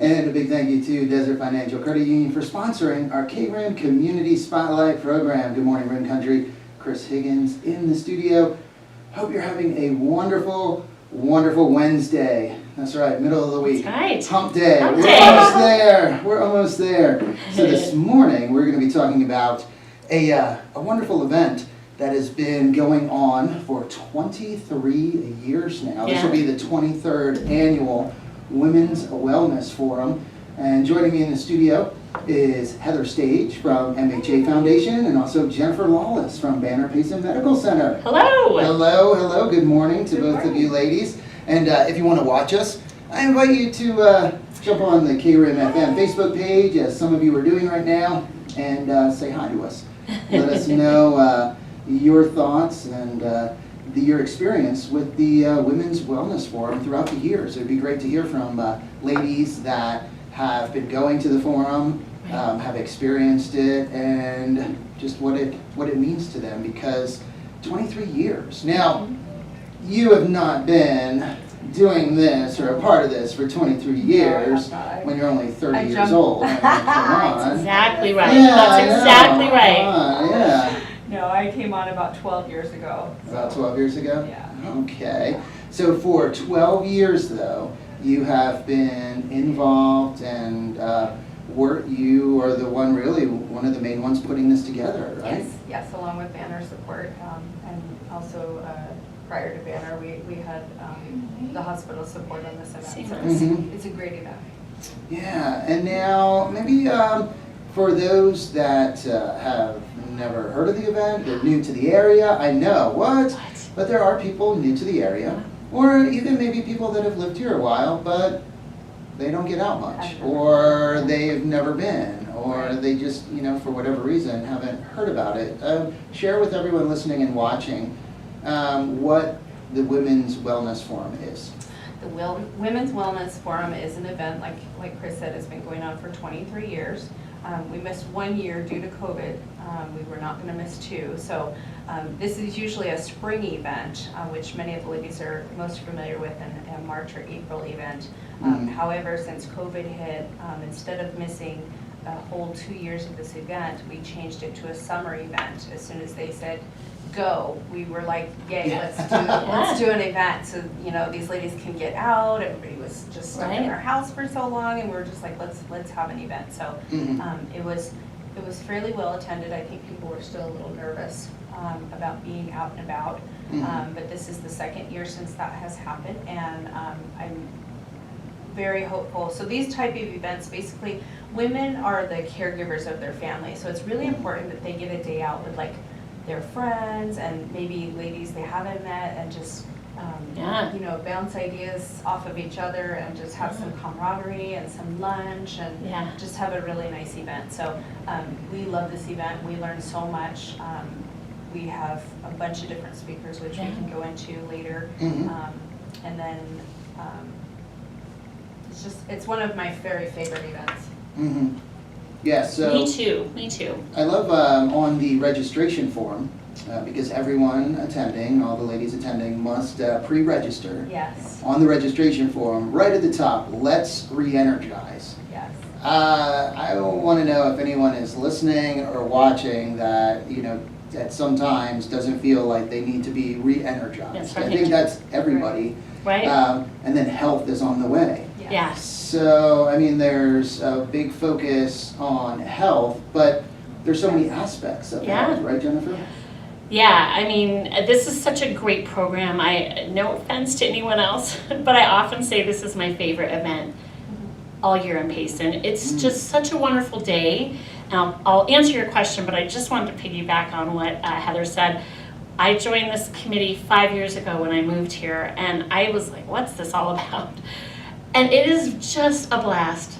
And a big thank you to Desert Financial Credit Union for sponsoring our KRIM Community Spotlight program. Good morning, Rim Country. Chris Higgins in the studio. Hope you're having a wonderful, wonderful Wednesday. That's right, middle of the week. That's right. Hump day. Hump We're day. almost there. We're almost there. So this morning we're going to be talking about a wonderful event that has been going on for 23 years now. This will be the 23rd annual Women's Wellness Forum. And joining me in the studio is Heather Stage from MHA Foundation and also Jennifer Lawless from Banner Payson Medical Center. Hello. Hello, hello. Good morning to both of you ladies. And if you want to watch us, I invite you to jump on the KRIM FM Facebook page, as some of you are doing right now, and say hi to us. Let us know your thoughts and your experience with the Women's Wellness Forum throughout the years. It would be great to hear from ladies that have been going to the forum, have experienced it, and just what it means to them, because 23 years. Now, you have not been doing this or a part of this for 23 years when you're only 30 years old. I mean, come on. Exactly right. Yeah, That's exactly right. Come on, yeah. No, I came on about 12 years ago. About 12 years ago? Yeah. Okay. So for 12 years, though, you have been involved, and you are the one, really, one of the main ones putting this together, right? Yes, along with Banner support, and also prior to Banner, we had the hospital support on this event, so it's a great event. Yeah, and now maybe for those that have never heard of the event, they're new to the area, I know, but there are people new to the area, or even maybe people that have lived here a while, but they don't get out much, or they've never been, or they just, for whatever reason, haven't heard about it. Share with everyone listening and watching what the Women's Wellness Forum is. The Women's Wellness Forum is an event, like Chris said, has been going on for 23 years. We missed 1 year due to COVID. We were not going to miss 2. So this is usually a spring event, which many of the ladies are most familiar with, in a March or April event. However, since COVID hit, instead of missing a whole 2 years of this event, we changed it to a summer event. As soon as they said go, we were like, yay, let's do an event, so these ladies can get out. Everybody was just stuck in their house for so long, and we were just like, let's have an event. So it was fairly well attended. I think people were still a little nervous about being out and about, but this is the second year since that has happened, and I'm very hopeful. So these type of events, basically, women are the caregivers of their family, so it's really important that they get a day out with their friends and maybe ladies they haven't met, and just bounce ideas off of each other, and just have some camaraderie and some lunch, and just have a really nice event. So we love this event. We learn so much. We have a bunch of different speakers, which we can go into later, and then it's one of my very favorite events. Yeah, so Me too. I love on the registration form, because everyone attending, all the ladies attending, must pre-register. Yes. On the registration form, right at the top, let's re-energize. Yes. I want to know if anyone is listening or watching that, that sometimes doesn't feel like they need to be re-energized. I think that's everybody. Right. And then health is on the way. Yes. So, I mean, there's a big focus on health, but there's so many aspects of health, right, Jennifer? Yeah, I mean, this is such a great program. No offense to anyone else, but I often say this is my favorite event all year in Payson. It's just such a wonderful day. I'll answer your question, but I just wanted to piggyback on what Heather said. I joined this committee 5 years ago when I moved here, and I was like, what's this all about? And it is just a blast.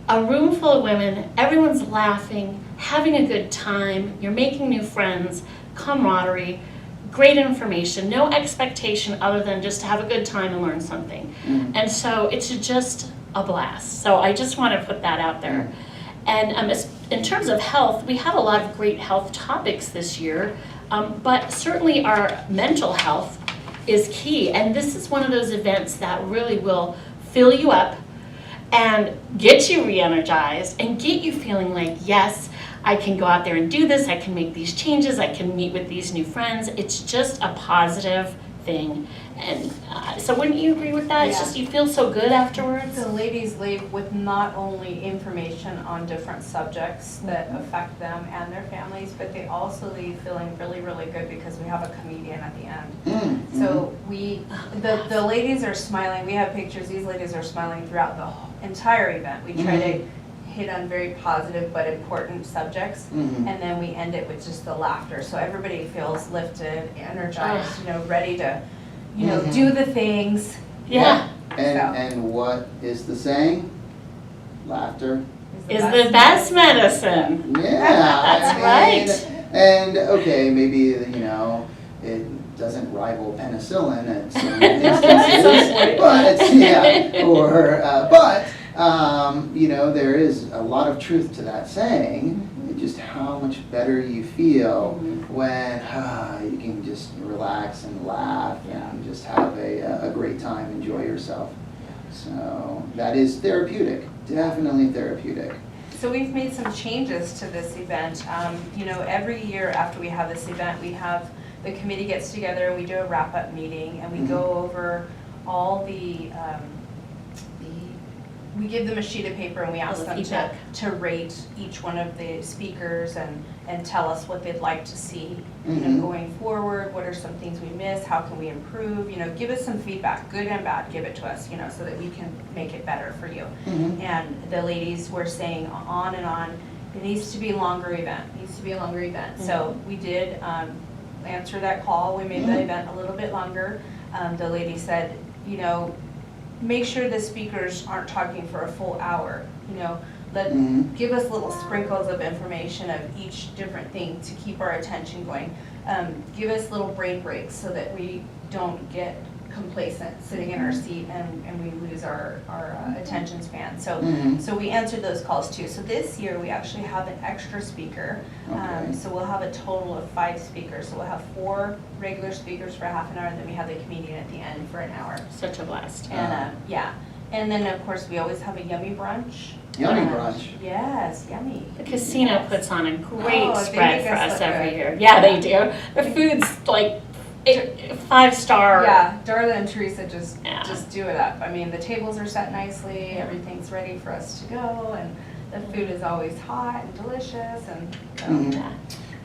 A room full of women, everyone's laughing, having a good time, you're making new friends, camaraderie, great information, no expectation other than just to have a good time and learn something. And so it's just a blast. So I just want to put that out there. And in terms of health, we have a lot of great health topics this year, but certainly our mental health is key. And this is one of those events that really will fill you up and get you re-energized and get you feeling like, yes, I can go out there and do this, I can make these changes, I can meet with these new friends. It's just a positive thing. And so wouldn't you agree with that? It's Yeah. just you feel so good afterwards. The ladies leave with not only information on different subjects that affect them and their families, but they also leave feeling really, really good because we have a comedian at the end. So the ladies are smiling. We have pictures. These ladies are smiling throughout the whole entire event. We try to hit on very positive but important subjects, and then we end it with just the laughter. So everybody feels lifted, energized, ready to, do the things. Yeah. And what is the saying? Laughter Is the best medicine. Yeah. That's right. And okay, maybe, it doesn't rival penicillin at some instances, but there is a lot of truth to that saying. Just how much better you feel when you can just relax and laugh and just have a great time, enjoy yourself. So that is therapeutic, definitely therapeutic. So we've made some changes to this event. Every year after we have this event, the committee gets together, we do a wrap-up meeting, and we go over all we give them a sheet of paper and we ask them to rate each one of the speakers and tell us what they'd like to see going forward. What are some things we miss? How can we improve? Give us some feedback, good and bad, give it to us, so that we can make it better for you. And the ladies were saying on and on, it needs to be a longer event, So we did answer that call. We made the event a little bit longer. The lady said, make sure the speakers aren't talking for a full hour. Give us little sprinkles of information of each different thing to keep our attention going. Give us little brain breaks so that we don't get complacent sitting in our seat and we lose our attention span. So we answered those calls too. So this year we actually have an extra speaker. So we'll have a total of 5 speakers. So we'll have 4 regular speakers for half an hour, and then we have the comedian at the end for an hour. Such a blast. And and then of course we always have a yummy brunch. Yummy brunch. Yes, yummy. The casino puts on a great they spread make for us us look every good. year. Yeah, they do. The food's like 5-star. Yeah, Darla and Teresa just Yeah. do it up. I mean, the tables are set nicely, everything's ready for us to go, and the food is always hot and delicious, and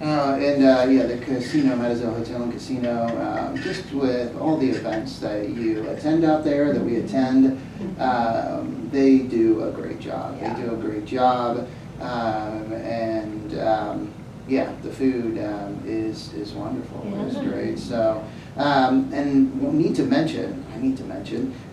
the casino, Mazatzal Hotel Casino, just with all the events that you attend out there, that we attend, they do a great job. Yeah. They do a great job, the food is wonderful. It's great. So, and I need to mention,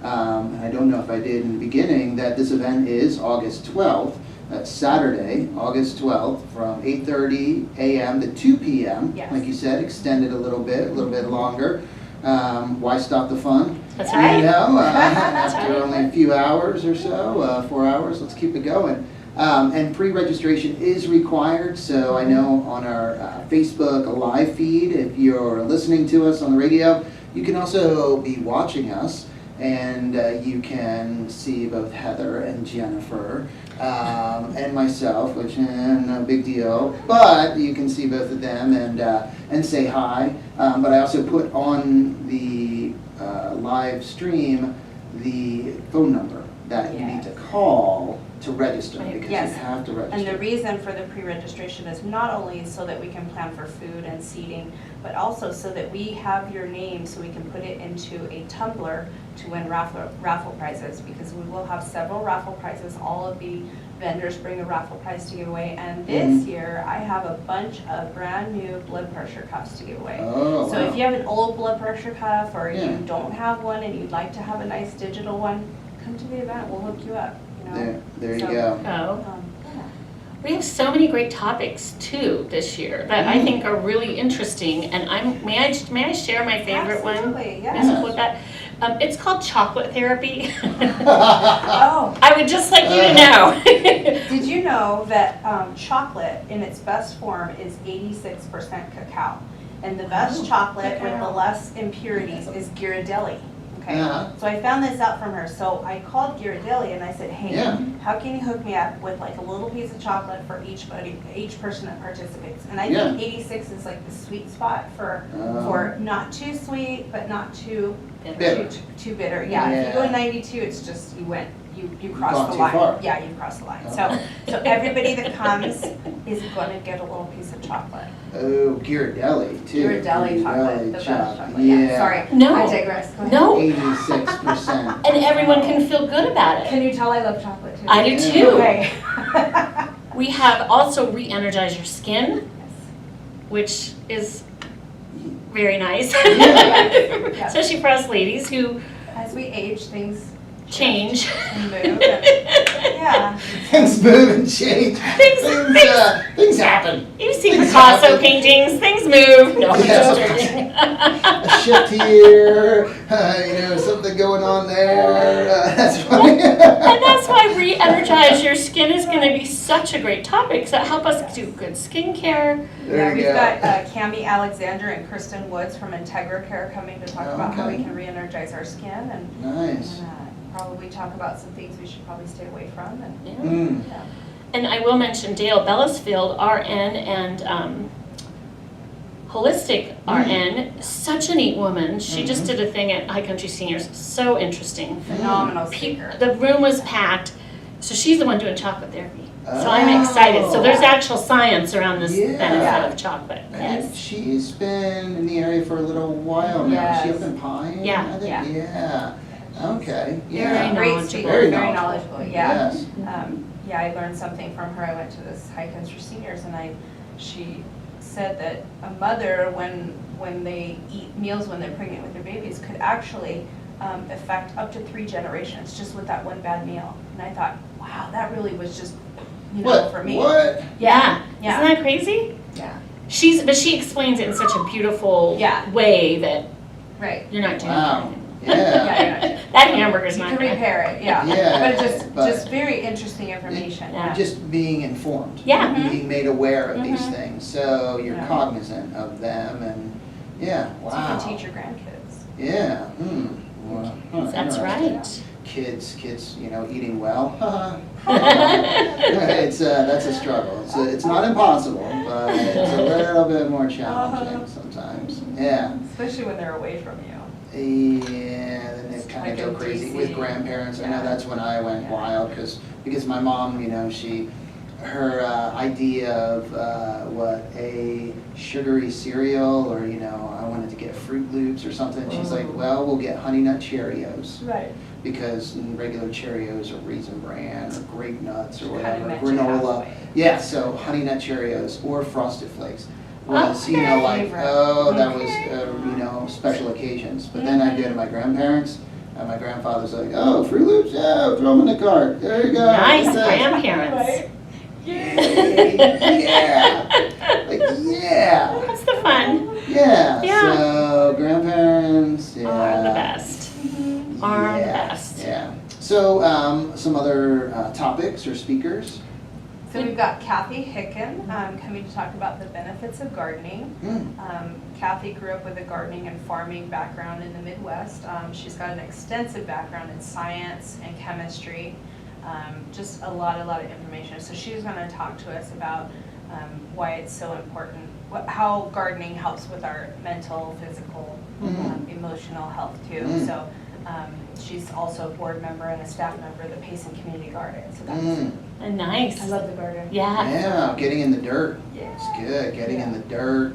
and I don't know if I did in the beginning, that this event is August 12th. That's Saturday, August 12th, from 8:30 a.m. to 2 p.m. Yes. Like you said, extended a little bit longer. Why stop the fun? That's right. After only a few hours or so, 4 hours, let's keep it going. And pre-registration is required, so I know on our Facebook live feed, if you're listening to us on the radio, you can also be watching us, and you can see both Heather and Jennifer and myself, which no big deal, but you can see both of them and say hi. But I also put on the live stream the phone number that you need to call to register, because you have to register. And the reason for the pre-registration is not only so that we can plan for food and seating, but also so that we have your name so we can put it into a tumbler to win raffle prizes, because we will have several raffle prizes. All of the vendors bring a raffle prize to give away, and this year I have a bunch of brand new blood pressure cuffs to give away. Oh, so wow. if you have an old blood pressure cuff, or you don't have one and you'd like to have a nice digital one, come to the event, we'll hook you up. There you go. We have so many great topics too this year that I think are really interesting, and may I share my favorite one? Absolutely, yes. It's called chocolate therapy. Oh. I would just like you to know. Did you know that chocolate in its best form is 86% cacao? And the best chocolate with the less impurities is Ghirardelli. Okay, so I found this out from her. So I called Ghirardelli and I said, hey, how can you hook me up with like a little piece of chocolate for each person that participates? And I think 86 is like the sweet spot for not too sweet, but not too bitter. Too bitter. Yeah, if you go 92, it's just you cross the line. Far. Yeah, you cross the line. So everybody that comes is going to get a little piece of chocolate. Oh, Ghirardelli too. Ghirardelli chocolate, the best chocolate. Yeah. Sorry, No. I digress. Go ahead. No. 86%. And everyone can feel good about it. Can you tell I love chocolate too? I do too. Okay. We have also re-energize your skin, which is very nice. Yeah. Especially for us ladies who As we age, things change. and move. Yeah. Things move and change. Things happen. You see Things Picasso happen. paintings, things move. No, I'm just kidding. A shift here, something going on there. That's funny. And that's why re-energize your skin is going to be such a great topic. So help us do good skincare. There you We've go. got Cami Alexander and Kristen Woods from Integra Care coming to talk about how we can re-energize our skin and Nice. probably talk about some things we should probably stay away from. And, Yeah. yeah. And I will mention Dale Bellisfield, RN and Holistic RN, such a neat woman. She just did a thing at High Country Seniors, so interesting. Phenomenal speaker. The room was packed, so she's the one doing chocolate therapy. So I'm excited. So there's actual science around this benefit of chocolate. I think Yes. she's been in the area for a little while now. Is she up Yes. in Pine? Yeah. I think? Yeah. Okay. Very Yeah. Great knowledgeable. speaker, Very very knowledgeable. knowledgeable, yeah. Yes. Yeah, I learned something from her. I went to this High Country Seniors and she said that a mother, when they eat meals when they're pregnant with their babies, could actually affect up to 3 generations just with that one bad meal. And I thought, wow, that really was just, for me. What? Yeah. Yeah. Isn't that crazy? Yeah. But she explains it in such a beautiful Yeah. way that Right. you're not doing Wow. anything. Yeah. Yeah, you're not. That hamburger's You not can gonna. repair it, yeah. Yeah, But but- just very interesting information. Yeah. Just being informed. Yeah. Being made aware of these Mhm. things, so you're Yeah. cognizant of them, and wow. So you can teach your grandkids. Yeah. Well, That's interesting. right. Kids, eating well. It's that's a struggle. It's not impossible, but it's a little bit more challenging sometimes. Yeah. Especially when they're away from you. Yeah, then they kind of Like go in crazy DC. with grandparents. I know Yeah. that's when I went Yeah. wild because my mom, her idea of what a sugary cereal or I wanted to get Fruit Loops or something. She's like, well, we'll get Honey Nut Cheerios Right. because regular Cheerios are Raisin Bran or Grape Nuts or Kinda whatever, met you granola. halfway. Yeah, so Honey Nut Cheerios or Frosted Flakes was, Okay. that was, special occasions. But then I go to my grandparents, and my grandfather's like, oh, Fruit Loops? Yeah, throw them in the cart. There you go. Nice What's that? grandparents. Yeah. Like, yeah. That's the fun. Yeah. Yeah. So, grandparents, yeah. Are the best. Are the Yeah, best. Yeah. So, some other topics or speakers? So we've got Kathy Hicken coming to talk about the benefits of gardening. Kathy grew up with a gardening and farming background in the Midwest. She's got an extensive background in science and chemistry, just a lot of information. So she's going to talk to us about why it's so important, how gardening helps with our mental, physical, emotional health too. So she's also a board member and a staff member of the Payson Community Garden. So that's, Nice. I love the garden. Yeah. Yeah, getting in the dirt. Yeah. It's good. Getting in the dirt.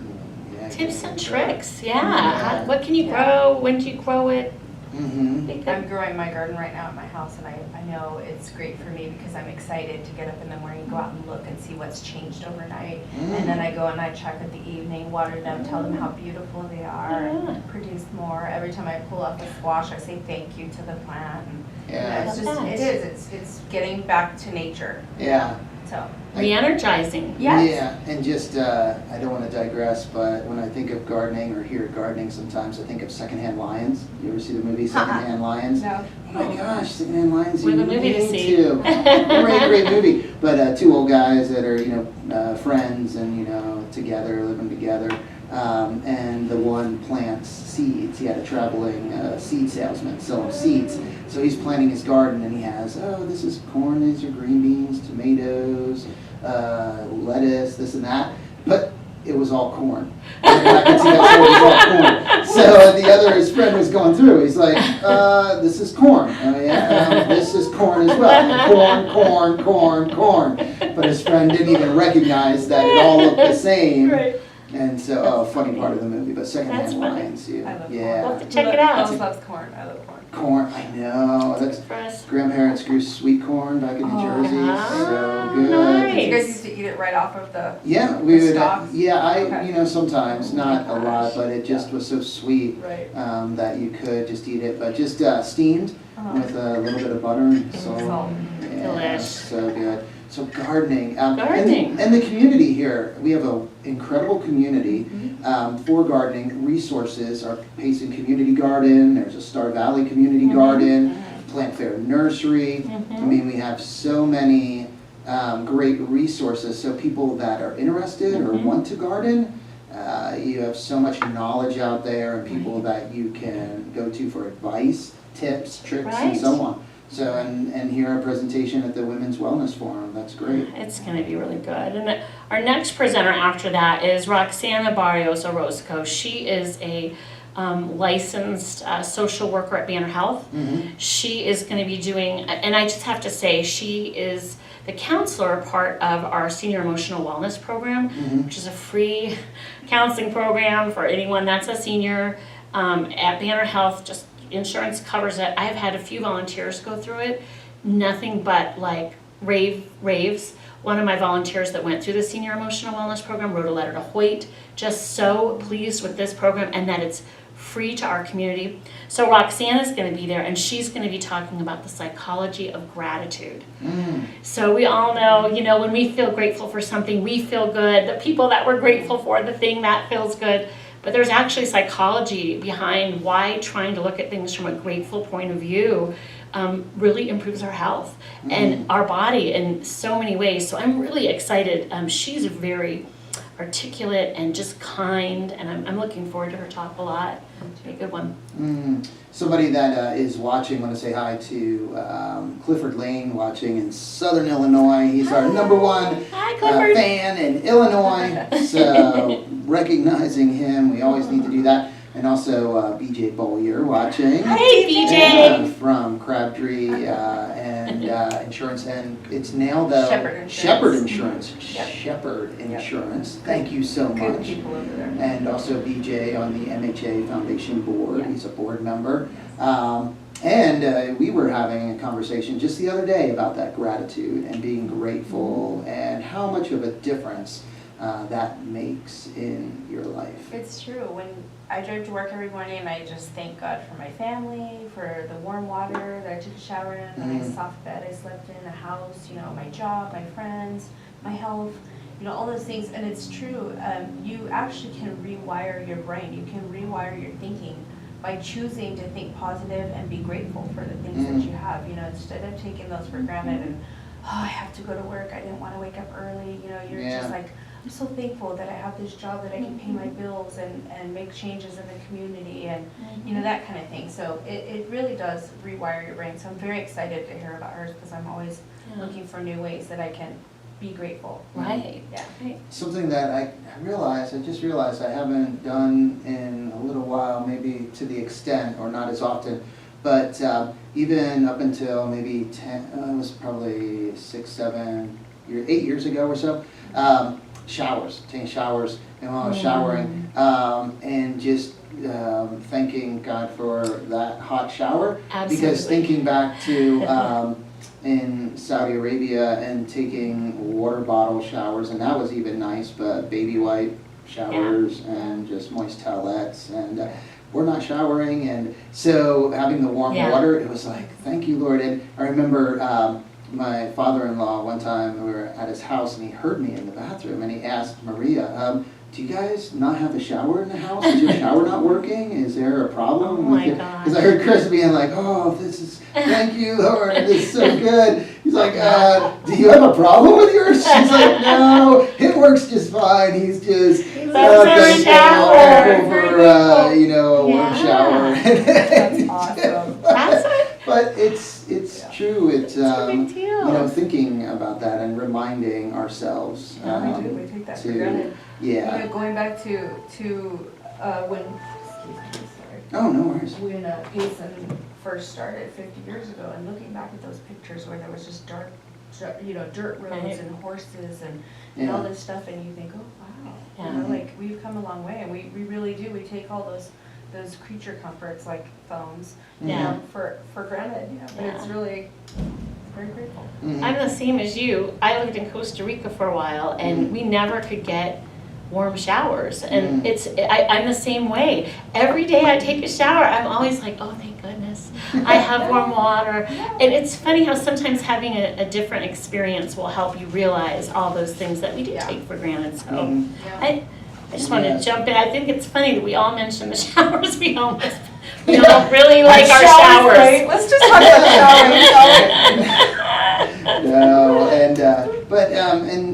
Yeah, Tips getting and in the tricks. Yeah. Yeah. What can you Yeah. grow? When do you grow it? dirt. Mm-hmm. Be I'm good. growing my garden right now at my house, and I know it's great for me because I'm excited to get up in the morning, go out and look and see what's changed overnight. And then I go and I check at the evening, water them, tell them how beautiful they are, Yeah. and produce more. Every time I pull off a squash, I say thank you to the plant. And, Yeah. it's Love just, that. it is, it's getting back to nature. Yeah. So, Re-energizing. yes. Yeah, and just, I don't want to digress, but when I think of gardening or hear gardening, sometimes I think of Secondhand Lions. You ever see the movie Secondhand Lions? No. Oh my gosh, Secondhand Lions. We have you a movie to need see. to. Great movie. But two old guys that are, friends and, together, living together. and the one plants seeds. He had a traveling seed salesman selling seeds. So he's planting his garden, and he has, this is corn, these are green beans, tomatoes, lettuce, this and that. But it was all corn. And I could see that it was all corn. So his friend was going through. He's like, this is corn. Oh yeah, this is corn as well. Corn. But his friend didn't even recognize that it all looked the same. Right. And so, funny part of the movie, but secondhand That's funny. wines, yeah. I love Yeah. We'll have to check it out. Alice loves corn. I love corn. Corn, I know. That's For us. grandparents grew sweet corn back in New Jersey. So good. nice. You guys used to eat it right off of the. Yeah, we The would. stalks? I sometimes, not a lot, Gosh. but it just was so sweet Right. that you could just eat it, but just steamed with a little bit of butter and salt. Salt. Yeah, Delish. so good. So gardening. Gardening. And the community here, we have an incredible community for gardening. Resources, our Payson Community Garden, there's a Star Valley Community Garden, Plant Fair Nursery. I mean, we have so many great resources. So people that are interested or want to garden, you have so much knowledge out there and people that you can go to for advice, tips, tricks, and so on. So, and hear a presentation at the Women's Wellness Forum. That's great. It's going to be really good. And our next presenter after that is Roxana Barrios Orozco. She is a licensed social worker at Banner Health. She is going to be doing, and I just have to say, she is the counselor part of our Senior Emotional Wellness Program, which is a free counseling program for anyone that's a senior at Banner Health. Just insurance covers it. I've had a few volunteers go through it. Nothing but like raves. One of my volunteers that went through the Senior Emotional Wellness Program wrote a letter to Hoyt, just so pleased with this program and that it's free to our community. So Roxana's going to be there, and she's going to be talking about the psychology of gratitude. So we all know, when we feel grateful for something, we feel good. The people that we're grateful for, the thing that feels good. But there's actually psychology behind why trying to look at things from a grateful point of view really improves our health and our body in so many ways. So I'm really excited. She's very articulate and just kind, and I'm looking forward to her talk a lot. It'll be a good one. Somebody that is watching, I want to say hi to Clifford Lane, watching in Southern Illinois. He's our number one fan in Illinois. So recognizing him, we always need to do that. And also BJ Bollier watching. Hey, BJ! From Crabtree and Insurance, and it's now the Shepherd Insurance. Shepherd Insurance. Thank you so much. Good people over there. And also BJ on the MHA Foundation board. He's a board member. And we were having a conversation just the other day about that gratitude and being grateful and how much of a difference that makes in your life. It's true. When I drive to work every morning, and I just thank God for my family, for the warm water that I took a shower in, the nice soft bed I slept in, the house, my job, my friends, my health, all those things. And it's true. You actually can rewire your brain. You can rewire your thinking by choosing to think positive and be grateful for the things that you have. Instead of taking those for granted and, I have to go to work. I didn't want to wake up early. You're just like, I'm so thankful that I have this job that I can pay my bills and make changes in the community and that kind of thing. So it really does rewire your brain. So I'm very excited to hear about hers because I'm always looking for new ways that I can be grateful. Right. Yeah. Something that I just realized I haven't done in a little while, maybe to the extent or not as often, but even up until maybe 10, it was probably 8 years ago or so, taking showers, and while I was showering, and just thanking God for that hot shower. Absolutely. Because thinking back to in Saudi Arabia and taking water bottle showers, and that was even nice, but baby wipe showers and just moist towelettes, and we're not showering, and so having the warm water, it was like, thank you, Lord. And I remember my father-in-law, one time we were at his house and he heard me in the bathroom and he asked Maria, do you guys not have a shower in the house? Is your shower not working? Is there a problem with it? Because I heard Chris being like, thank you, Lord, this is so good. He's like, do you have a problem with yours? She's like, no, it works just fine. He's just That's our shower. Over, you know, a warm Yeah. shower. That's awesome. That's what, But it's true. It's a big deal. you know, thinking about that and reminding ourselves. Yeah, we do, we take that for to- granted. You Yeah. know, going back to when, excuse me, sorry. Oh, no worries. When Payson first started 50 years ago, and looking back at those pictures where there was just dirt roads Right. and horses and all Yeah. this stuff, and you think, oh, wow. Yeah. You know, like, we've come a long way, and we really do. We take all those creature comforts like phones Yeah. for granted, you know, but it's Yeah. really very grateful. Mhm. I'm the same as you. I lived in Costa Rica for a while, and we never could get warm showers. And I'm the same way. Every day I take a shower, I'm always like, oh, thank goodness, I have warm water. And it's funny how sometimes having a different experience will help you realize all those things that we do Yeah. take for granted. So Mhm. I just want Yeah. to jump in. I think it's funny that we all mention the showers. We all really like our showers. Right? Let's just talk about showers. No, and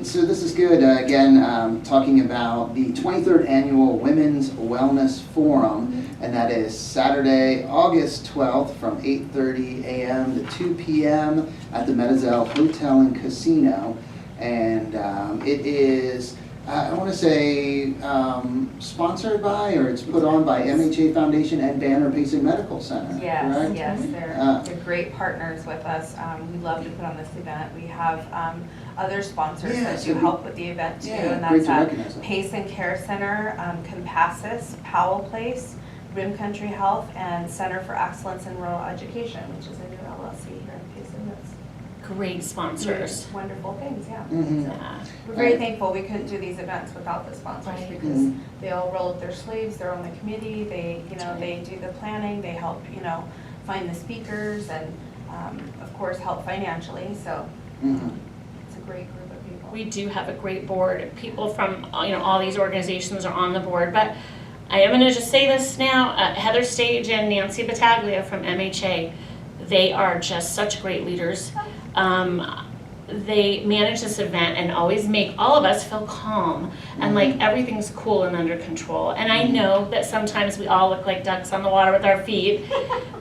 so this is good. Again, talking about the 23rd Annual Women's Wellness Forum, and that is Saturday, August 12th from 8:30 a.m. to 2 p.m. at the Mazatzal Hotel and Casino. And it is, I want to say, sponsored by, or it's put on by MHA Foundation and Banner Payson Medical Center, Yes, correct? yes, they're great partners with us. We love to put on this event. We have other sponsors Yeah, that so do help with the event too, Yeah, and great that's to recognize them. Payson Care Center, Compassus, Powell Place, Rim Country Health, and Center for Excellence in Rural Education, which is a new LLC here in Payson that's Great doing sponsors. wonderful things, yeah. Mhm. So Yeah. we're very thankful we couldn't do these events without the sponsors Right. because Mhm. they all roll up their sleeves, they're on the committee, they, you know, That's they do the planning, they help, you know, find the speakers and, of course, help financially, so Mhm. it's a great group of people. We do have a great board. People from, all these organizations are on the board, but I am gonna just say this now, Heather Stage and Nancy Battaglia from MHA, they are just such great leaders. They manage this event and always make all of us feel calm and like everything's cool and under control. And I know that sometimes we all look like ducks on the water with our feet,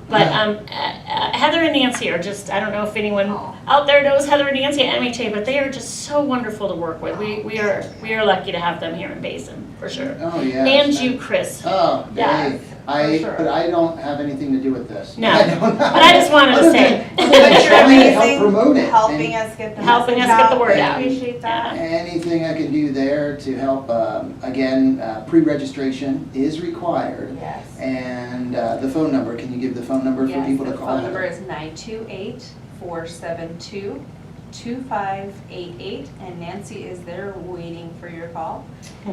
but Heather and Nancy are just, I don't know if anyone out there knows Heather and Nancy at MHA, but they are just so wonderful to work with. We are lucky to have them here in Basin, for sure. Oh, yeah. And you, Chris. Oh, Yeah, hey, for sure. but I don't have anything to do with this. No, I don't- but I just wanted to other say. than- But other than you're trying to help amazing, promote it. helping and us get the Helping message us get the out. word We out. appreciate that. Anything I can do there to help, again, pre-registration is required. Yes. And the phone number, can you give the phone number for Yes, people to the call? phone number is 928-472-2588, and Nancy is there waiting for your call.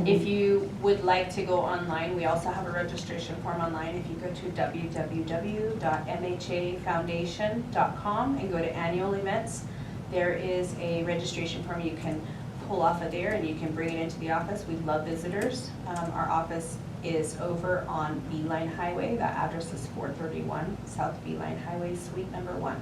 If you would like to go online, we also have a registration form online. If you go to www.mhafoundation.com and go to annual events, there is a registration form you can pull off of there and you can bring it into the office. We love visitors. Our office is over on Beeline Highway. That address is 431 South Beeline Highway, Suite number 1.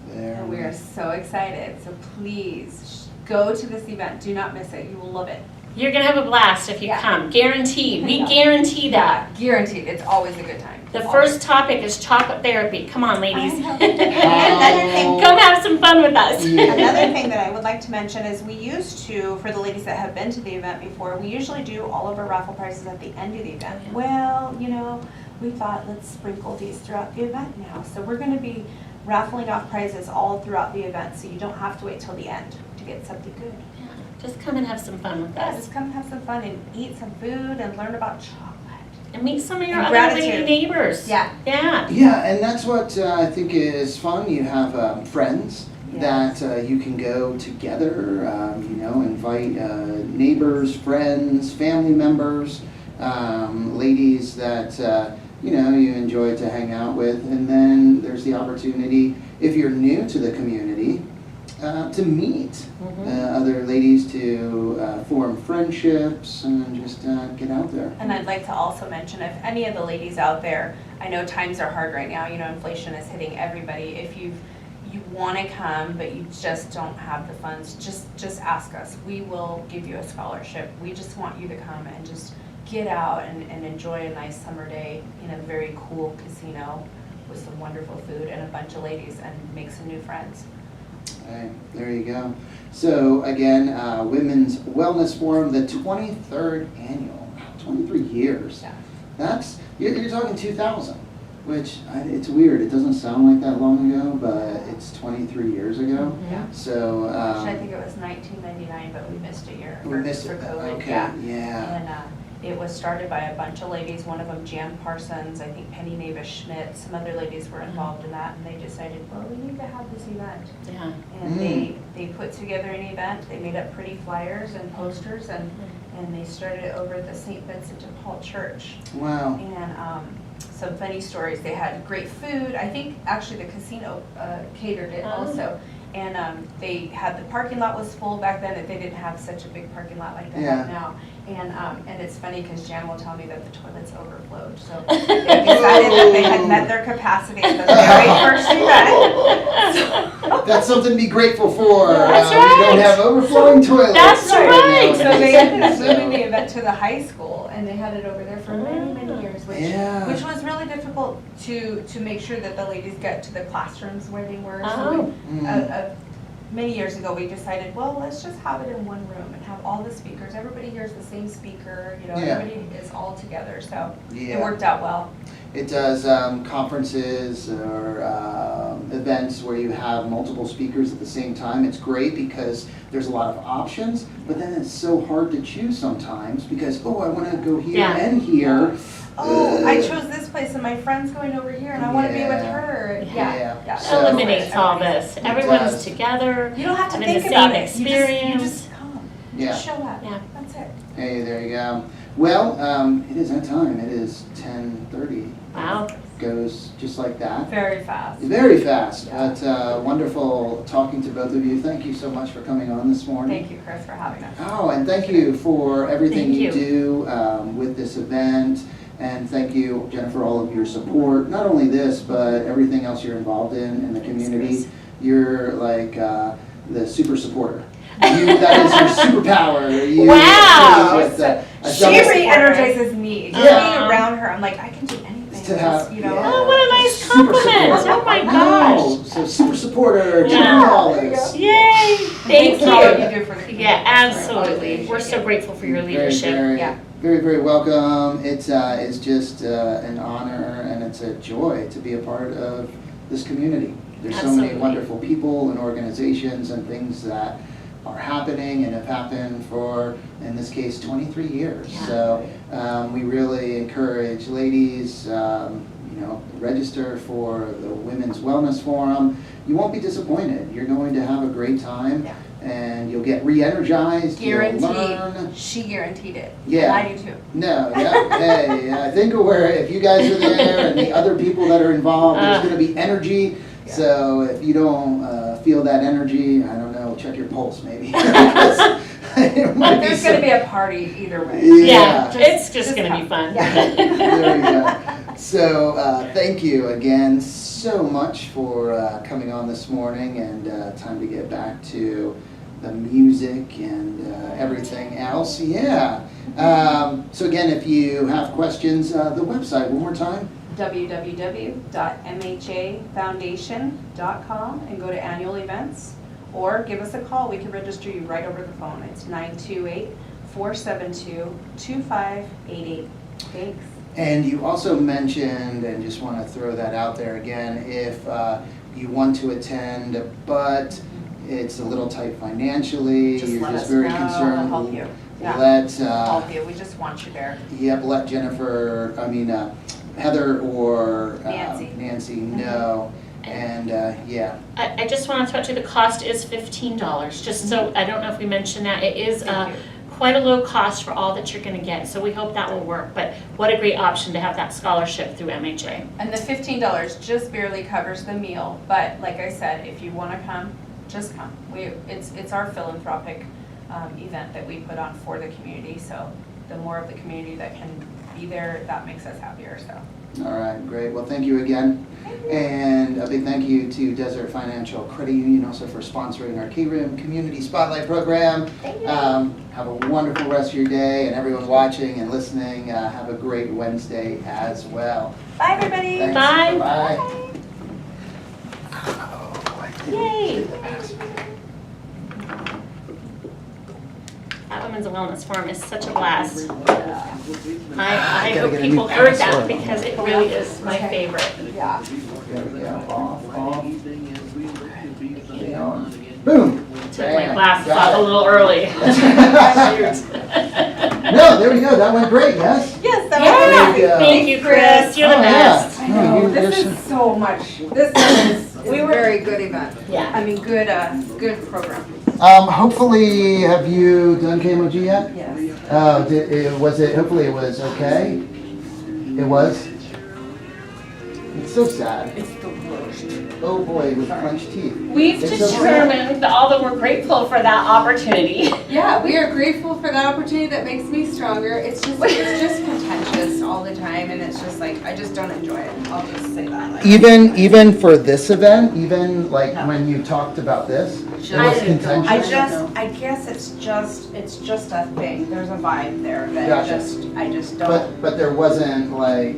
There. And we are so excited. So please go to this event. Do not miss it. You will love it. You're gonna have a blast if you Yeah. come, guaranteed. We Yeah. guarantee that. Guaranteed. It's always a good time. The Always. first topic is chocolate therapy. Come on, ladies. I know. Another thing- Come have some fun with us. Yeah. Another thing that I would like to mention is we used to, for the ladies that have been to the event before, we usually do all of our raffle prizes at the end of the event. Yeah. Well, we thought let's sprinkle these throughout the event now. So we're going to be raffling off prizes all throughout the event, so you don't have to wait till the end to get something good. Just come and have some fun with Yeah, us. just come have some fun and eat some food and learn about chocolate. And meet some of your And other lady gratitude. neighbors. Yeah. Yeah. Yeah, and that's what I think is fun. You have friends Yes. that you can go together, invite neighbors, friends, family members, ladies that, you enjoy to hang out with. And then there's the opportunity, if you're new to the community, to meet other ladies, to form friendships, and just get out there. And I'd like to also mention, if any of the ladies out there, I know times are hard right now, inflation is hitting everybody. If you want to come, but you just don't have the funds, just ask us. We will give you a scholarship. We just want you to come and just get out and enjoy a nice summer day in a very cool casino with some wonderful food and a bunch of ladies and make some new friends. Hey, there you go. So again, Women's Wellness Forum, the 23rd annual, 23 years. Yeah. That's, you're talking 2000, which it's weird. It doesn't sound like that long ago, but it's 23 years ago. Yeah. So. Actually, I think it was 1999, but we missed a year We missed for it. COVID. Okay. Yeah. And it was started by a bunch of ladies, one of them Jan Parsons, I think Penny Navis Schmidt, some other ladies were involved in that, and they decided, well, we need to have this event. Yeah. And they put together an event, they made up pretty flyers and posters, and they started it over at the St. Vincent de Paul Church. Wow. And some funny stories, they had great food, I think actually the casino catered it also. And they had, the parking lot was full back then, they didn't have such a big parking lot like they have now. And it's funny because Jan will tell me that the toilets overflowed. So they decided that they had met their capacity at the very first event. That's something to be grateful for. That's We right. don't have overflowing toilets. That's right. So they ended up So- moving the event to the high school, and they had it over there for many, many years, which was really difficult to make sure that the ladies got to the classrooms where they were. So many years ago, we decided, well, let's just have it in one room and have all the speakers. Everybody hears the same speaker, everybody is all together. So it worked out well. It does conferences or events where you have multiple speakers at the same time. It's great because there's a lot of options, but then it's so hard to choose sometimes because, I want to go here and here. I chose this place and my friend's going over here and I want to be with her. Yeah. So- Eliminates all this. Everyone's does. together. You don't have to having think the about same it. experience. You just come. Yeah. Just show up. Yeah. That's it. Hey, there you go. Well, it is that time. It is 10:30. Wow. Goes just like that. Very fast. Very fast, Yeah. but wonderful talking to both of you. Thank you so much for coming on this morning. Thank you, Chris, for having us. Oh, and thank you for everything Thank you you. do with this event. And thank you, Jennifer, all of your support. Not only this, but everything else you're involved in the community. Chris. You're like the super supporter. That is your superpower. You, Wow. with, She re-energizes me. Just Yeah. being around her, I'm like, I can do anything. To have- Just, you know. yeah. Oh, what a nice Super compliment. support. Oh my No, gosh. so super supporter, Yeah. Jennifer Lawless. Yay. Thank Thanks for all you. you do for the community. Yeah, absolutely. We're so grateful for your leadership. Very, Yeah. very welcome. It's just an honor and it's a joy to be a part of this community. There's so many Absolutely. wonderful people and organizations and things that are happening and have happened for, in this case, 23 years. Yeah. So we really encourage ladies, register for the Women's Wellness Forum. You won't be disappointed. You're going to have a great time. Yeah. And you'll get re-energized, you'll learn. Guaranteed. She guaranteed it. Yeah. And I do too. No, yeah, hey, I think where if you guys are there and the other people that are involved, there's going to be energy. Yeah. So if you don't feel that energy, I don't know, check your pulse maybe. Because it might But there's be going to some- be a party either way. Yeah. It's just going to be come. fun. Yeah. There you go. So thank you again so much for coming on this morning, and time to get back to the music and everything else. Yeah. So again, if you have questions, the website one more time. www.mhafoundation.com and go to annual events, or give us a call. We can register you right over the phone. It's 928-472-2588. Thanks. And you also mentioned, and just want to throw that out there again, if you want to attend, but it's a little tight financially, Just you're let just us very know. concerned. We'll help you. Yeah. Let Help you. We just want you there. let Jennifer, Heather or Nancy. know. And yeah, I just want to touch on the cost is $15. Just so, I don't know if we mentioned that. It is Thank you. quite a low cost for all that you're going to get. So we hope that will work. But what a great option to have that scholarship through MHA. And the $15 just barely covers the meal, but like I said, if you want to come, just come. It's our philanthropic event that we put on for the community, so the more of the community that can be there, that makes us happier, so. All right, great. Well, thank you again. And a big thank you to Desert Financial Credit Union also for sponsoring our KRIM Community Spotlight Program. Thank you. Have a wonderful rest of your day, and everyone watching and listening, have a great Wednesday as well. Bye, everybody. Thanks. Bye. Bye. Yay! That Women's Wellness Forum is such a blast. I Gotta hope get a new people heard that password. because it really is my favorite. Yeah. There we go. Off. Okay, on. Boom. Took my Bam. glasses Got off a it. little early. No, there we go. That went great, yes? Yes, that Yeah, was There you go. thank you, Chris. You're the Oh, yeah. best. I No, know, you're this just- is so much, this is a very good event. Yeah. I mean, good program. Hopefully, have you done KMOG yet? Yes. Oh, hopefully it was okay? It was? It's so sad. It's the worst. Oh boy, with clenched teeth. We've It's so determined, although we're grateful for that opportunity. Yeah, we are grateful for that opportunity. That makes me stronger. It's just contentious all the time, and it's just like I just don't enjoy it. I'll just say that. Like, Even for this event, even like when you talked about this, it was I contentious. I guess it's just a thing. There's a vibe there that Gotcha. I just don't. But there wasn't like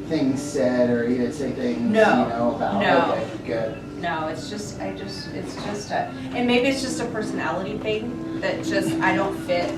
things said or you didn't say things, No. about. No. Okay, good. No, it's just and maybe it's just a personality thing that just I don't fit